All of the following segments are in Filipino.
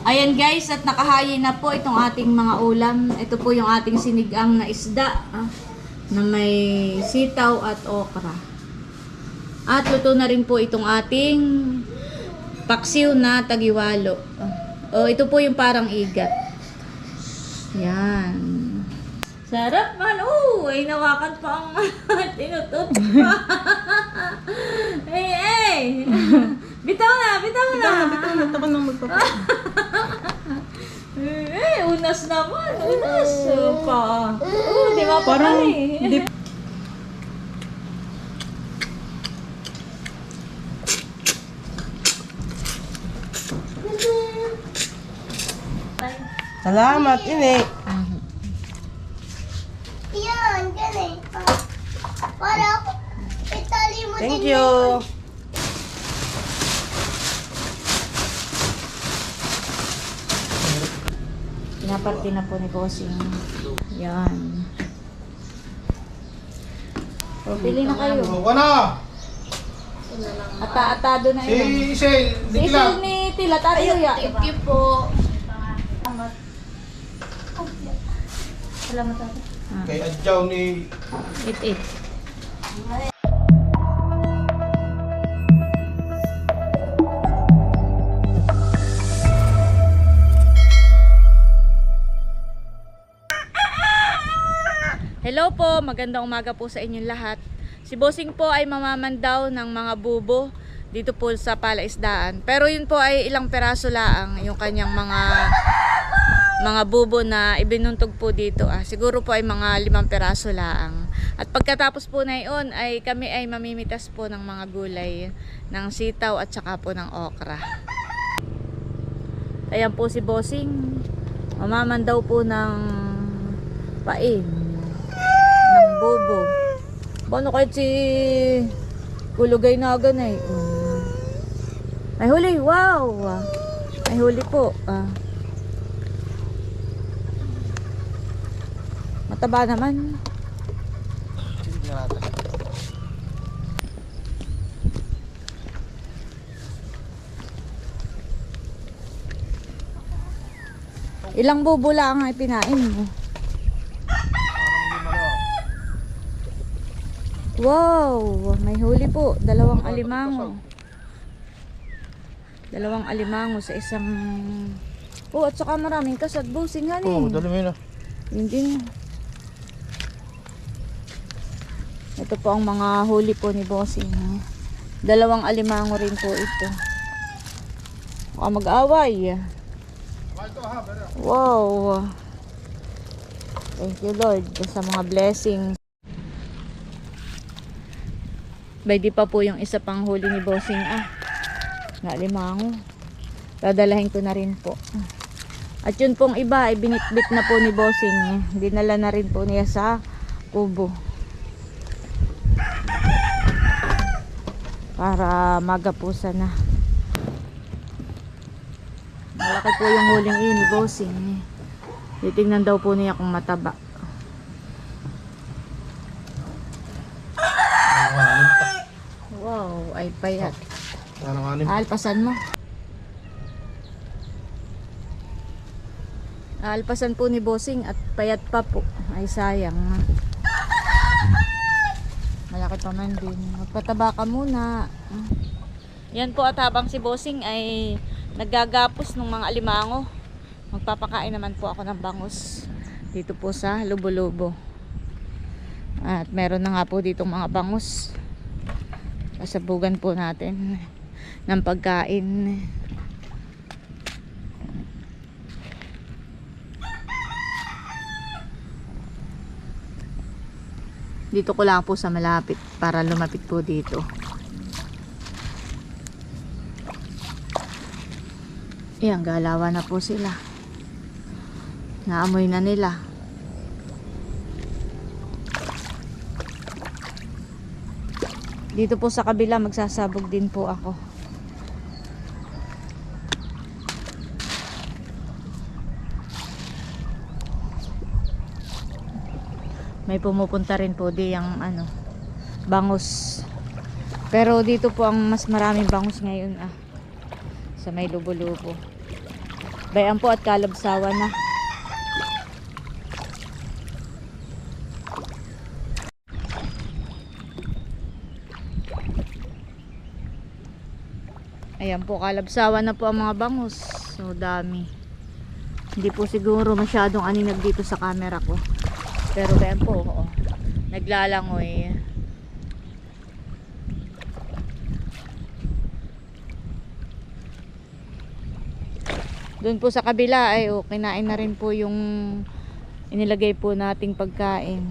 Ayan guys, at nakahayin na po itong ating mga ulam. Ito po yung ating sinigang na isda na may sitaw at okra. At luto na rin po itong ating paksiw na tagiwalo. Ito po yung parang igat. Yan. Sarap man. Ay nawakan pa ang tinutot pa. Hey. Bitaw na. Bitaw na. Taka nang magpapa. Unas naman. Unas pa. Di ba pa Parang, eh. Salamat, ini. Yan, ganun. Para ako, itali mo Thank din you. Pinaparte na po ni Bossing. Yan. Pili na kayo. Buka na! Ata-atado na yun. Si Isel, Si di Isil kila. ni Tila, tayo ya. Thank you po. Salamat ako. Kay Adjaw ni... It. Hello po, magandang umaga po sa inyong lahat. Si Bossing po ay mamamandaw ng mga bubo dito po sa palaisdaan. Pero yun po ay ilang peraso laang yung kanyang mga bubo na ibinuntog po dito. Siguro po ay mga 5 peraso laang. At pagkatapos po na yun ay kami ay mamimitas po ng mga gulay ng sitaw at saka po ng okra. Ayan po si Bossing, mamamandaw po ng pain ng bubo. Paano kahit si Kulugay na ganay? May huli, wow! May huli po. Mataba naman. Ilang bubo lang ang ipinain mo? Wow! May huli po. 2 alimango. 2 alimango sa isang... at saka maraming kasat. Bossing nga Oo, dali mo yun. Hindi. Ito po ang mga huli po ni Bossing. 2 alimango rin po ito. Baka mag-away. Wow! Thank you Lord sa mga blessings. Bay di pa po yung isa pang huli ni Bossing na alimango. Dadalahin ko na rin po. At yun pong iba ay binitbit na po ni Bossing. Dinala na rin po niya sa kubo para magapusan na. Malaki po yung huling iyon ni Bossing. Titingnan daw po niya kung mataba. Wow, ay payat. Alpasan mo. Alpasan po ni Bossing at payat pa po. Ay sayang. Malaki pa man din. Magpataba ka muna. Yan po, at habang si Bossing ay naggagapos ng mga alimango, magpapakain naman po ako ng bangus dito po sa Lubo-Lubo. At meron na nga po ditong mga bangus. Pasabugan po natin ng pagkain. Dito ko lang po sa malapit para lumapit po dito. Ayan, galawan na po sila. Naamoy na nila. Dito po sa kabila magsasabog din po ako. May pumupunta rin po di yung bangus. Pero dito po ang mas maraming bangus ngayon sa may Lubo-Lubo. Bayan po at kalabsawan na. Ayan po, kalabsawan na po ang mga bangus. So dami. Hindi po siguro masyadong aninag dito sa camera ko. Pero bayan po, oo. Naglalangoy. Doon po sa kabila ay kinain na rin po yung inilagay po nating pagkain.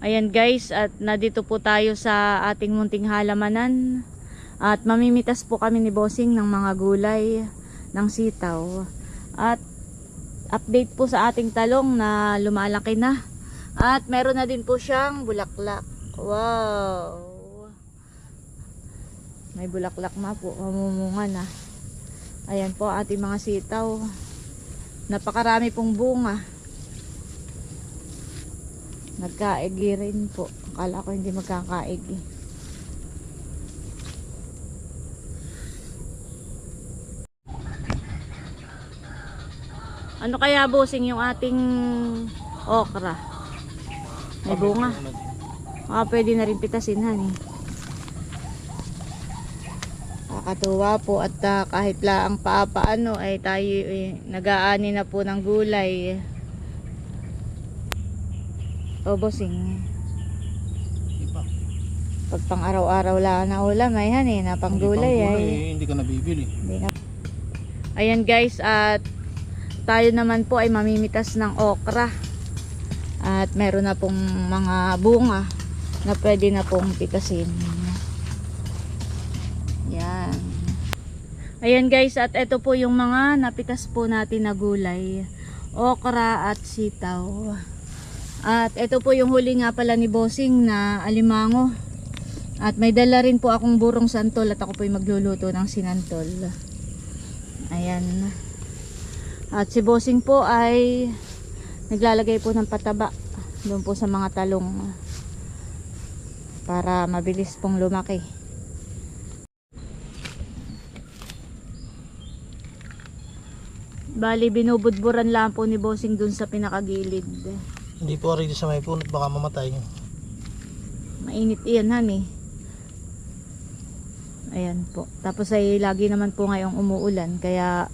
Ayan guys, at nandito po tayo sa ating munting halamanan. At mamimitas po kami ni Bossing ng mga gulay ng sitaw. At update po sa ating talong na lumalaki na. At meron na din po siyang bulaklak. Wow! May bulaklak na po, mamumunga na. Ayan po ating mga sitaw. Napakarami pong bunga. Nagkaigi rin po. Akala ko hindi magkakaigi. Ano kaya Bossing yung ating okra? May bunga. Pwede na rin pitasin han eh. Kakatuwa po at kahit laang paano ay tayo nag-aani na po ng gulay. O Bossing. Pag pang araw-araw lang na ulam ay han eh, na pang gulay ay. Hindi ka nabibili. Hindi na. Ayan guys, at tayo naman po ay mamimitas ng okra. At meron na pong mga bunga na pwede na pong pitasin. Yan. Ayan guys, at ito po yung mga napitas po natin na gulay. Okra at sitaw. At ito po yung huli nga pala ni Bossing na alimango. At may dala rin po akong burong santol at ako po yung magluluto ng sinantol. Ayan. At si Bossing po ay naglalagay po ng pataba doon po sa mga talong para mabilis pong lumaki. Bali binubudburan lang po ni Bossing doon sa pinakagilid. Hindi po rin sa may punot, baka mamatay nyo. Mainit iyan han eh. Ayan po. Tapos ay lagi naman po ngayong umuulan kaya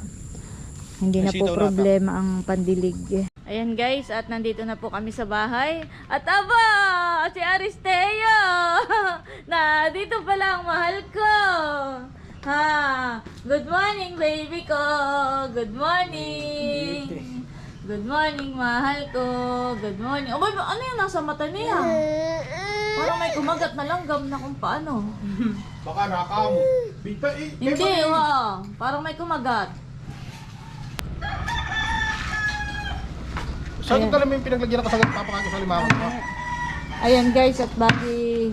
hindi na po problema ang pandilig. Ayan guys, at nandito na po kami sa bahay. At aba, si Aristeo! Na dito pala ang mahal ko. Ha, good morning baby ko. Good morning. Good morning mahal ko. Good morning. Oh, ano yung nasa mata niya? Parang may kumagat na langgam na kung paano. Baka nakamo. Bita eh. Hindi, parang may kumagat. Saan ito naman yung pinaglagyan ng kasagat papakain sa limango? Ayan guys, at bali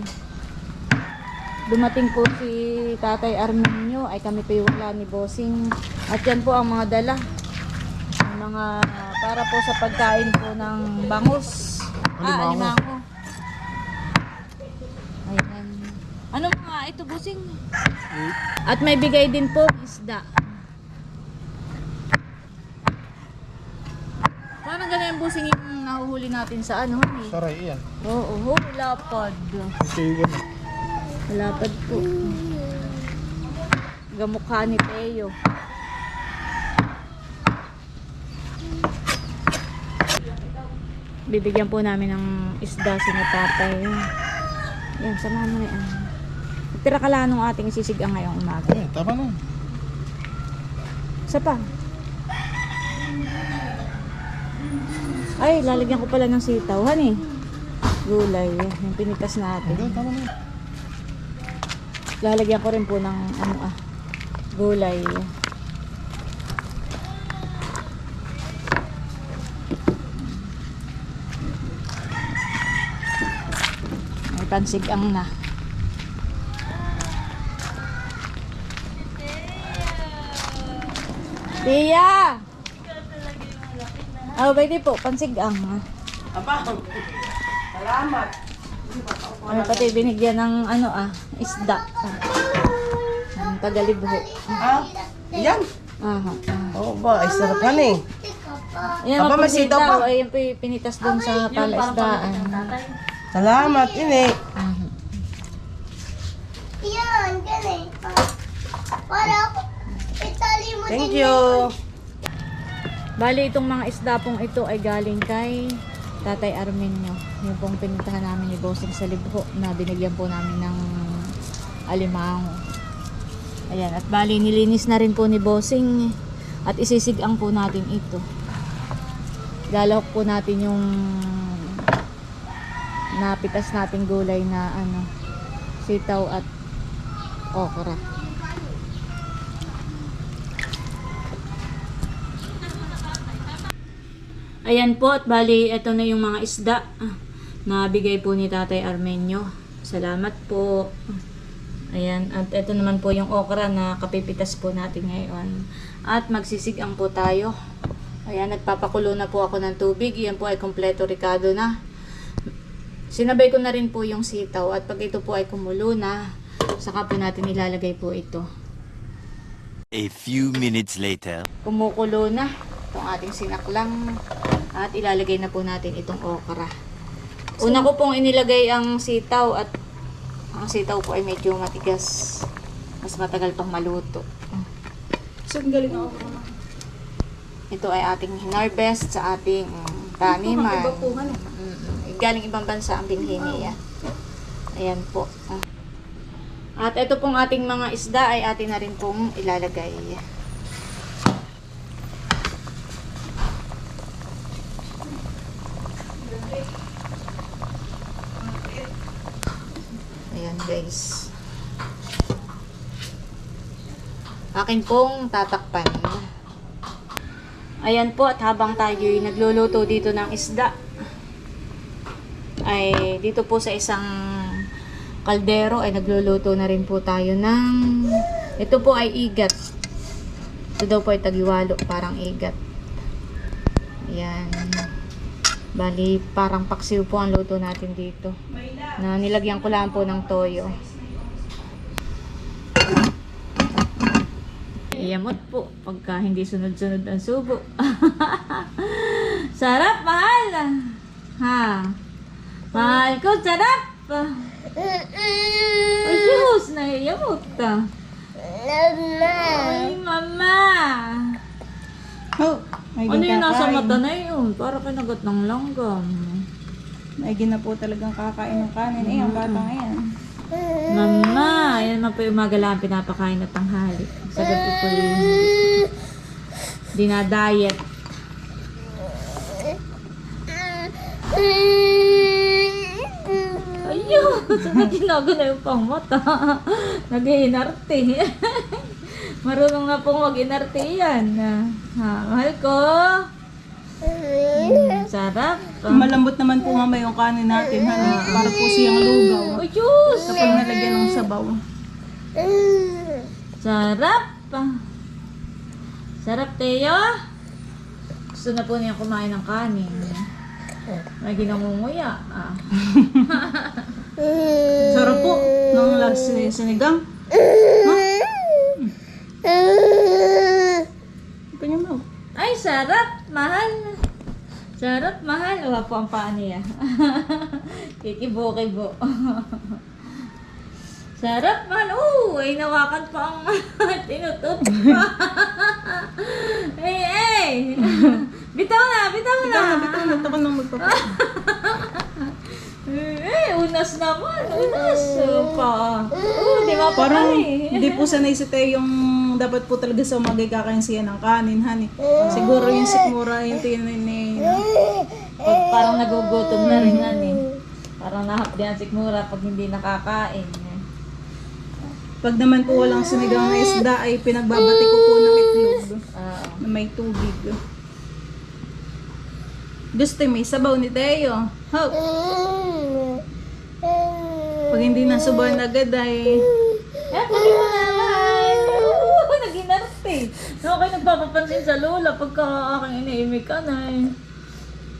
dumating po si Tatay Arminio ay kami po yung wala ni Bossing. At yan po ang mga dala. Ang mga para po sa pagkain po ng bangus. Alimango. Ayan. Ano mga ito Bossing? At may bigay din po isda. Parang ganun yung Bossing yung nahuhuli natin sa ano eh. Saray yan. Oo, lapad. Siwan. Lapad po. Gamukha ni Teo. Bibigyan po namin ng isda si Tatay. Yan, samahan mo na yan. Tira ka lang nung ating sisigang ngayong umaga. Eh, tama na. Isa pa. Ay, lalagyan ko pala ng sitaw. Hani, gulay. Yung pinitas natin. Hindi, tama na. Lalagyan ko rin po ng gulay. May pansigang na. Tia! Oh, pwede po, pansigang. Aba, salamat. Ay, pati binigyan ng isda. Ang tagalibho. Ah, yan. Aha. Oo ba, ay sarap han eh. Yan Aba, ang may sitaw pa. Ayan po yung pinitas doon sa palaisdaan. Salamat, ini. Yan, ganun. Para ako, itali mo Thank din. you. Bali, itong mga isda pong ito ay galing kay Tatay Armenio. Yung pong pinuntahan namin ni Bossing sa Libho na binigyan po namin ng alimango. Ayan, at bali nilinis na rin po ni Bossing at isisigang po natin ito. Lalahok po natin yung napitas nating gulay na sitaw at okra. Ayan po, at bali ito na yung mga isda na bigay po ni Tatay Armenio. Salamat po. Ayan, at ito naman po yung okra na kapipitas po natin ngayon. At magsisigang po tayo. Ayan, nagpapakulo na po ako ng tubig. Yan po ay kompleto ricado na. Sinabay ko na rin po yung sitaw. At pag ito po ay kumulo na, saka po natin ilalagay po ito. A few minutes later. Kumukulo na itong ating sinaklang. At ilalagay na po natin itong okra. Una ko pong inilagay ang sitaw at ang sitaw po ay medyo matigas. Mas matagal pang maluto. So, galing ako. Ito ay ating hinarvest sa ating taniman. Galing ibang bansa ang binhi niya. Ayan po. At ito pong ating mga isda ay atin na rin pong ilalagay. Ayan guys. Akin pong tatakpan. Ayan po, at habang tayo'y nagluluto dito ng isda, ay dito po sa isang kaldero ay nagluluto na rin po tayo ng, ito po ay igat. Ito daw po ay tagiwalo, parang igat. Ayan. Bali, parang paksiw po ang luto natin dito. Na nilagyan ko lang po ng toyo. Iyamot po pagka hindi sunod-sunod ang subo. Sarap, mahal. Ha? Mahal ko, sarap. Ayos, naiyamot ta. Ay, mama. Oh, may Ano yung nasa mata na yun? Para kinagat ng langgam. Maigi na po talagang kakain ng kanin. Eh, ang bata ngayon. Mama, yan man po yung umaga lang pinapakain at tanghali. Sa gabi po yung dinadayet. Ayun, saka tinago na yung pang mata. Nag-iinarte. Marunong na pong mag-inarte yan. Ha, mahal ko. Sarap. Malambot naman po mamay yung kanin natin. Para po siyang lugaw. Ay, Diyos. Kapag nalagyan ng sabaw. Sarap. Sarap, Teo. Gusto na po niya kumain ng kanin. May ginangunguya. Sarap po. Nung last sinigang. Kanya mo. Ay, sarap, mahal. Sarap, mahal. Wala po ang paa niya. Kikibo-kibo. Sarap, mahal. Ay, nawakan pa ang tinutut pa. Hey. Bitaw na. Bitaw na. Takon nang magpapa. Unas naman. Unas. Pa. Di ba pa Parang kami? hindi po sanay si Teo yung dapat po talaga sa umaga kakain siya ng kanin, honey. Siguro yung sikmura, yung tinin Parang nagugutom na rin yan eh. Parang nahapdihan sigmura pag hindi nakakain. Pag naman po walang sinigang na isda, ay pinagbabati ko po ng itlog na may tubig. Gusto may sabaw ni Teo. Hop. Pag hindi nasubahan agad ay Pwede mo naman. Nag-inarte. Okay, nagpapapansin sa lola pagka aking iniimik ka na eh.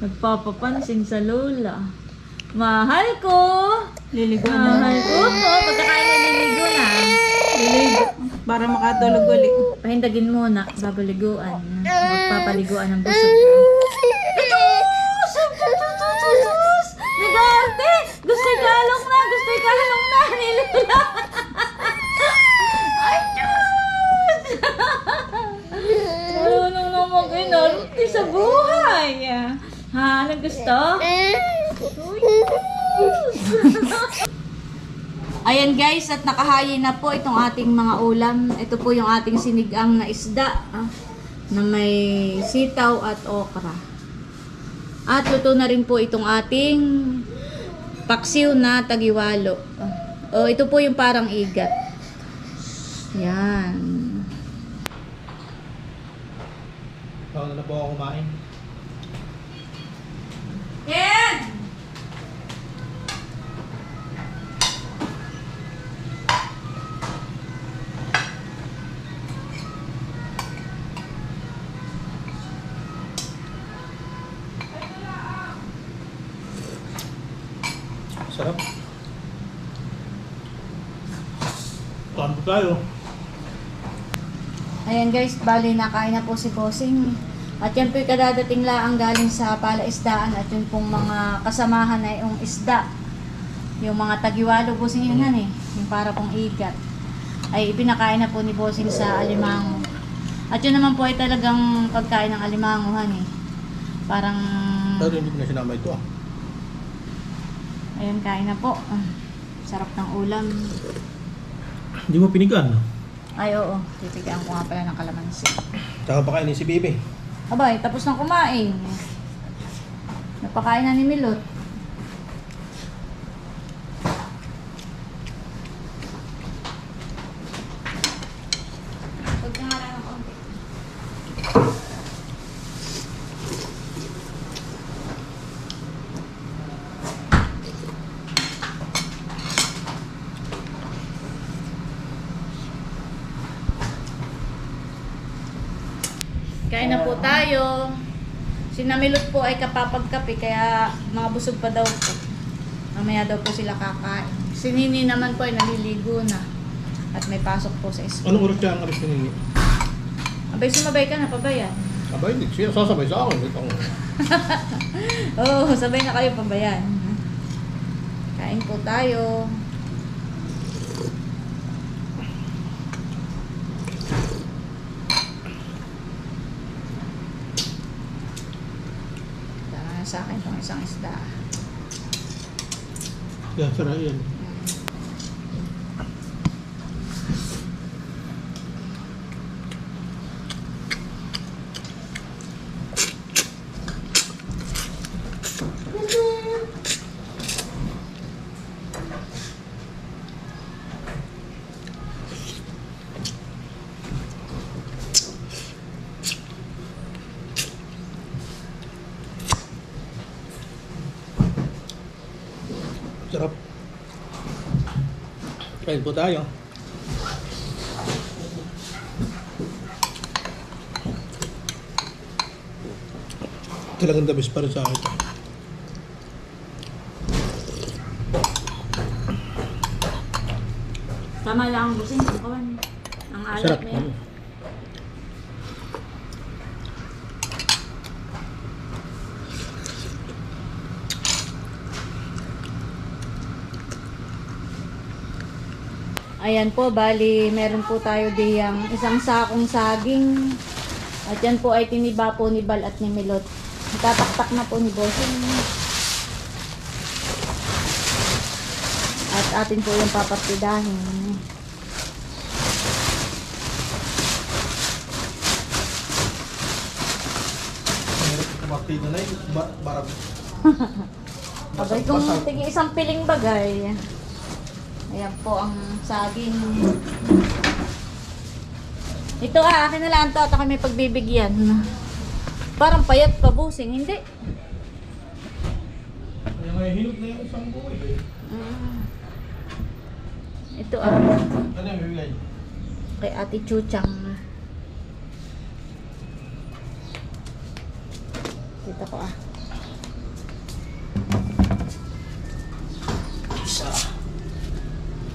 Nagpapapansin sa lola. Mahal ko. Liligo mo. Mahal ko. Oo, pagkakain na niligo na. Liligo. Para makatulog ulit. Pahindagin muna. Babaliguan. Magpapaliguan ng busog. Nag-arte! Gusto ikalong na! Gusto ikalong na! Nilula! Ay, Diyos! Marunong na mag-inarte sa buhay. Ha? Anong gusto? Ayan guys, at nakahayin na po itong ating mga ulam. Ito po yung ating sinigang na isda na may sitaw at okra. At luto na rin po itong ating paksiw na tagiwalo. Ito po yung parang igat. Yan. Baka na po ako kumain. Ken! Sarap. Paano tayo? Ayan guys, bali nakain na po si Bossing. At yan po yung kadadating laang galing sa palaisdaan. At yun pong mga kasamahan na yung isda. Yung mga tagiwalo, Bossing yun eh. Yung para pong igat. Ay ipinakain na po ni Bossing sa alimango. At yun naman po ay talagang pagkain ng alimanguhan eh. Parang... Pero hindi ko na sinama ito Ayun, kain na po. Sarap ng ulam. Hindi mo pinigan. Ay oo, titigaan ko nga pala ng kalamansi. Tsaka pakainin si Bibi. Abay, tapos nang kumain. Napakain na ni Milot. Huwag na nga lang ng konti. Kain na po tayo. Si Namilot po ay kapapagkape kaya mga busog pa daw po. Mamaya daw po sila kakain. Si Nini naman po ay naliligo na. At may pasok po sa school. Anong oras siya ang alis ni Nini? Abay, sumabay ka na pa ba yan? Abay, hindi siya sasabay sa akin. Ito. Oo, sabay na kayo pa ba yan? Kain po tayo. Tama na sa akin itong isang isda. Yan, sarap yan. Sarap. Kain po tayo. Talagang the best para sa akin. Tama lang ang busing ang kawan. Ang alat Sarap. na yan. Ayan po, bali meron po tayo diyang isang sakong saging. At yan po ay tiniba po ni Bal at ni Milot. Tataktak na po ni Bossing. At atin po yung papartidahin. Mahirap kumaktido na yun. Barang. Abay kung tigi isang piling bagay. Ayan po ang saging. Ito akin na lang to at kami pagbibigyan. Parang payat pa Bossing, hindi. Kaya nga hinog na yung isang buhay. Ito Ano yung bibigay? kay Ate Chuchang. Dito ko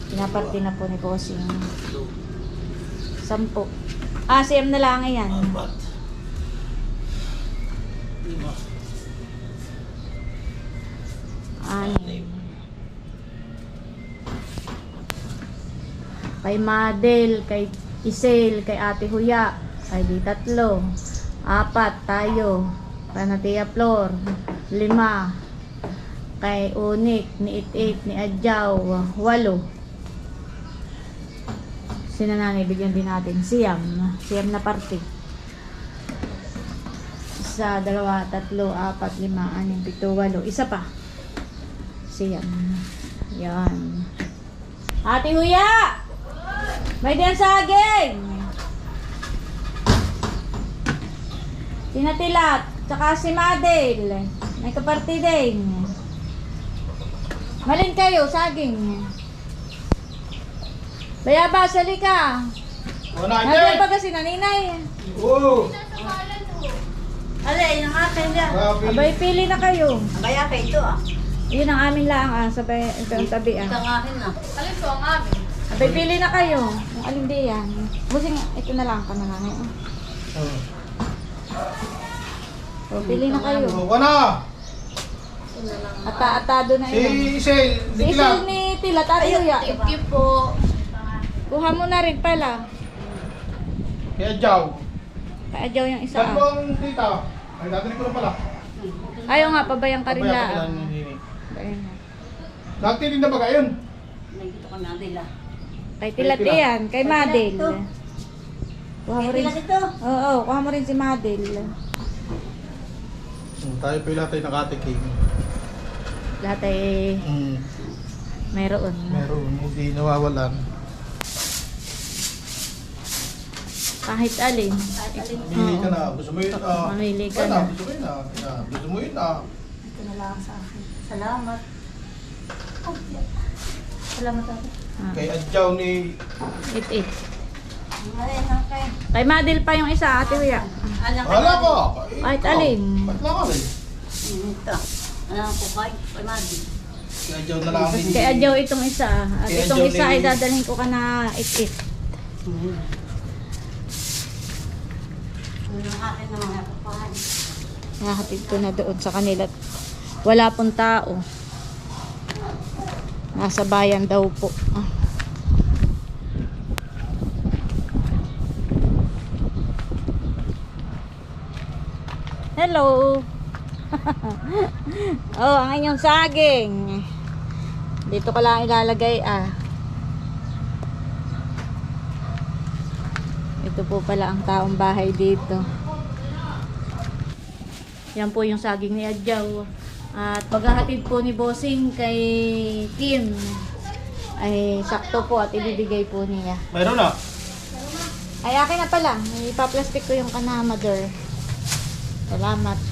Pinaparte na po ni Bossing. 10. Ah, siyam na lang yan. 6. Kay Madel, kay Isel, kay Ate Huya, ay di 3. 4 tayo. Kay Natia Flor, 5. Kay Unik, ni 88, ni Adjaw, 8. Sinananay, bigyan din natin. Siyam na parte. 1, 2, 3, 4, 5, 6, 7, 8. Isa pa. Siyam. Yan. Ate Huya! May diyan saging! Sinatilat, tsaka si Madel. May kaparte din. Malin kayo, saging. Bayaba, sali ka. Wala Nandiyan ate! pa kasi naninay. Oo! Alay, yung akin dyan. Abay, pili na kayo. Kaya pa ito ah. Yun ang amin lang sabay, ito ang tabi Ito ang akin na. Abay, pili na kayo. Yung alin di yan. Busing, ito na lang ka na nanay. Oo. So, pili na kayo. Wala! Ata-atado na Si yun. Isel, Si hindi Isil kila. ni Tila, Tati Huya. Thank you po. Kuha mo na rin pala. Kaya Jaw. Paadyaw yung isa. Saan po ang tita? Ay, dadaling ko na pala. Ayaw nga, pabayang ka rin Pabayaan ko lang. lang ni Nini. Ayun na. Nagtitinda ba kayo? Nagkito ka na nila. Kay Tila yan, kay Madel. ito. Kuha mo rin. ito. Oo, kuha mo rin si Madel. Tayo pa yung tayo nakatiking. Lahat ay mayroon. Meron, hindi nawawalan. Kahit alin. Pili ka na. Gusto mo yun? Mamili ka Wala, na. Gusto mo yun? Gusto mo yun? Ito na lang sa akin. Salamat. Salamat ako. Kay Adjaw ni... It. Ay, okay. Kay Madel pa yung isa, Ate Huya. Anak Wala ka! Kahit alin. Ba't lang ka rin? Ito. Anak ko kay Madi. Kay Adjaw na lang. Tapos kay Adjaw itong isa. At Kay itong Adjaw isa ni- ay dadalhin ko ka na it. Ang akin na mga kapahan. Nahatid ko na doon sa kanila. Wala pong tao. Nasa bayan daw po. Hello. Oh, ang inyong saging. Dito ko lang ilalagay Ito po pala ang taong bahay dito. Yan po yung saging ni Adjaw. At maghahatid po ni Bossing kay Kim. Ay sakto po at ibibigay po niya. Mayroon na. Ay akin na pala. Ipaplastic ko yung kanama, mother. Salamat.